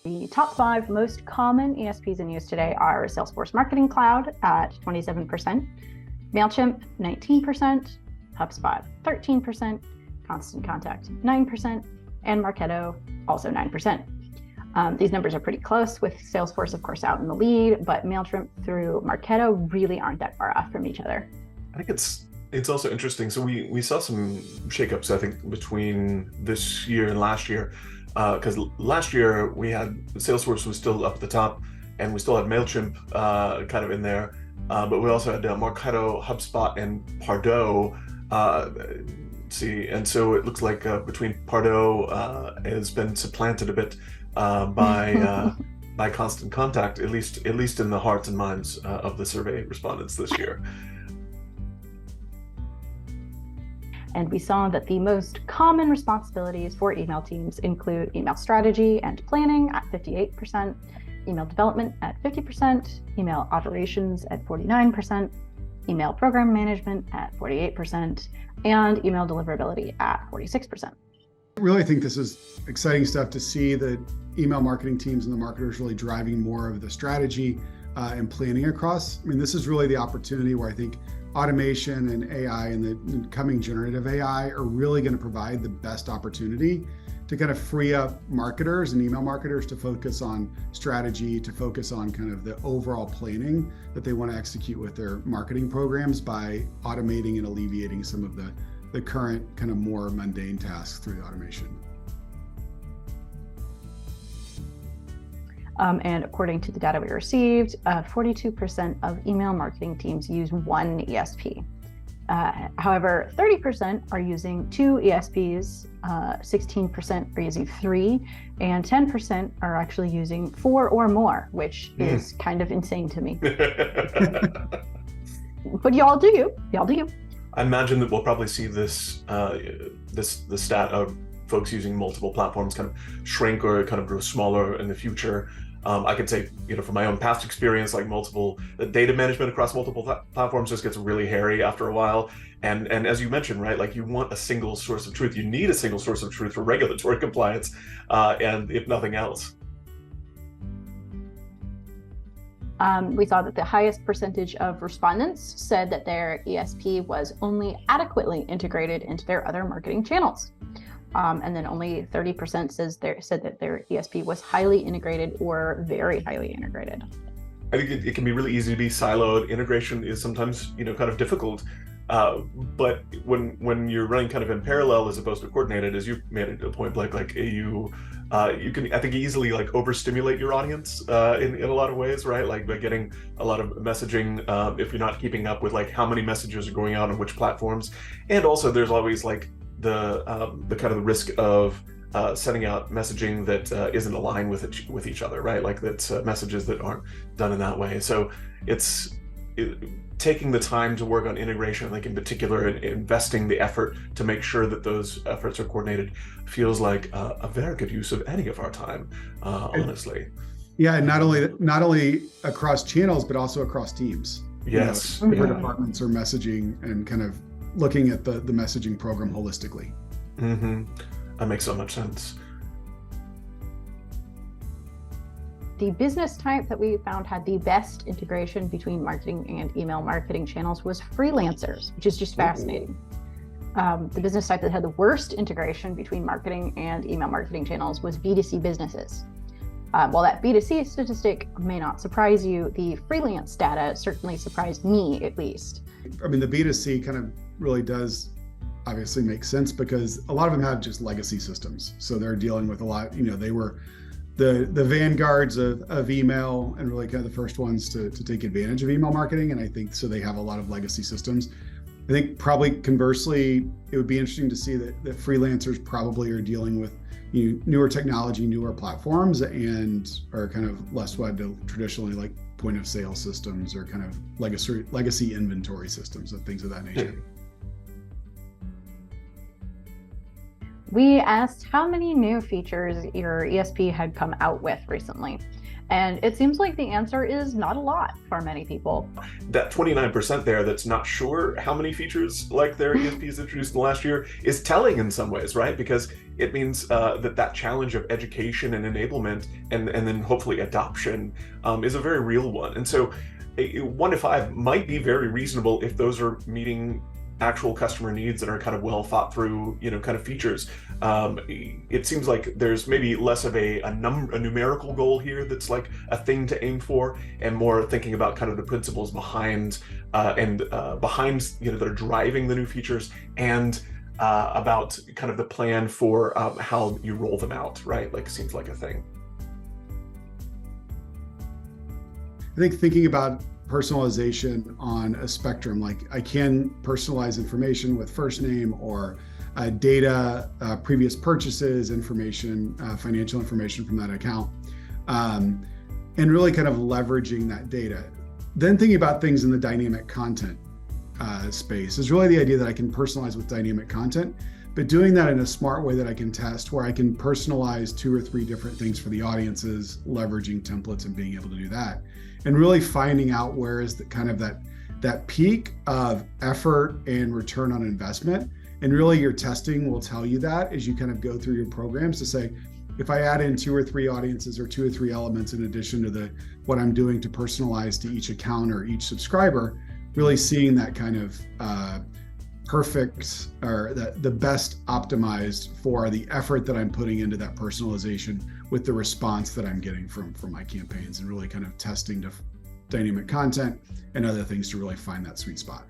The top 5 most common ESPs in use today are Salesforce Marketing Cloud at 27%, Mailchimp 19%, HubSpot 13%, Constant Contact 9%, and Marketo also 9%. These numbers are pretty close, with Salesforce, of course, out in the lead, but Mailchimp through Marketo really aren't that far off from each other. I think it's also interesting. So we saw some shakeups, I think, between this year and last year. Because last year we had Salesforce was still up at the top, and we still had Mailchimp kind of in there, but we also had Marketo, HubSpot, and Pardo. And so it looks like between Pardo has been supplanted a bit by Constant Contact, at least in the hearts and minds of the survey respondents this year. And we saw that the most common responsibilities for email teams include email strategy and planning at 58%, email development at 50%, email operations at 49%, email program management at 48%, and email deliverability at 46%. I really think this is exciting stuff to see that email marketing teams and the marketers really driving more of the strategy and planning across. I mean, this is really the opportunity where I think automation and AI and the coming generative AI are really going to provide the best opportunity to kind of free up marketers and email marketers to focus on strategy, to focus on kind of the overall planning that they want to execute with their marketing programs by automating and alleviating some of the current kind of more mundane tasks through the automation. And according to the data we received, 42% of email marketing teams use one ESP. However, 30% are using 2 ESPs, 16% are using 3, and 10% are actually using 4 or more, which is kind of insane to me. But y'all do you. Y'all do you. I imagine that we'll probably see this the stat of folks using multiple platforms kind of shrink or kind of grow smaller in the future. I could say, from my own past experience, like data management across multiple platforms just gets really hairy after a while. And as you mentioned, right, like you want a single source of truth. You need a single source of truth for regulatory compliance, and if nothing else. We saw that the highest percentage of respondents said that their ESP was only adequately integrated into their other marketing channels. And then only 30% said that their ESP was highly integrated or very highly integrated. I think it can be really easy to be siloed. Integration is sometimes, kind of difficult. But when you're running kind of in parallel as opposed to coordinated, as you made it a point, Blake, like you can, I think, easily like overstimulate your audience in a lot of ways, right? Like by getting a lot of messaging, if you're not keeping up with like how many messages are going out on which platforms. And also there's always like the kind of the risk of sending out messaging that isn't aligned with each other, right? Like that's messages that aren't done in that way. So it's taking the time to work on integration, like in particular, and investing the effort to make sure that those efforts are coordinated feels like a very good use of any of our time, honestly. Yeah, and not only across channels, but also across teams. Yes. Different departments are messaging and kind of looking at the messaging program holistically. That makes so much sense. The business type that we found had the best integration between marketing and email marketing channels was freelancers, which is just fascinating. The business type that had the worst integration between marketing and email marketing channels was B2C businesses. While that B2C statistic may not surprise you, the freelance data certainly surprised me, at least. I mean, the B2C kind of really does obviously make sense because a lot of them have just legacy systems. So they're dealing with a lot, they were the vanguards of email and really kind of the first ones to take advantage of email marketing. And I think so they have a lot of legacy systems. I think probably conversely, it would be interesting to see that freelancers probably are dealing with newer technology, newer platforms, and are kind of less wed to traditionally like point of sale systems or kind of legacy inventory systems and things of that nature. We asked how many new features your ESP had come out with recently. And it seems like the answer is not a lot for many people. That 29% there that's not sure how many features like their ESPs introduced in the last year is telling in some ways, right? Because it means that challenge of education and enablement and then hopefully adoption is a very real one. And so 1 to 5 might be very reasonable if those are meeting actual customer needs and are kind of well thought through, kind of features. It seems like there's maybe less of a numerical goal here that's like a thing to aim for, and more thinking about kind of the principles behind that are driving the new features, and about kind of the plan for how you roll them out, right? Like, seems like a thing. I think thinking about personalization on a spectrum, like I can personalize information with first name or data, previous purchases, information, financial information from that account, and really kind of leveraging that data. Then thinking about things in the dynamic content space is really the idea that I can personalize with dynamic content, but doing that in a smart way that I can test, where I can personalize 2 or 3 different things for the audiences, leveraging templates and being able to do that. And really finding out where is the kind of that peak of effort and return on investment. And really your testing will tell you that as you kind of go through your programs, to say, if I add in 2 or 3 audiences or 2 or 3 elements in addition to what I'm doing to personalize to each account or each subscriber, really seeing that kind of perfect, or the best optimized for the effort that I'm putting into that personalization with the response that I'm getting from my campaigns, and really kind of testing to dynamic content and other things to really find that sweet spot.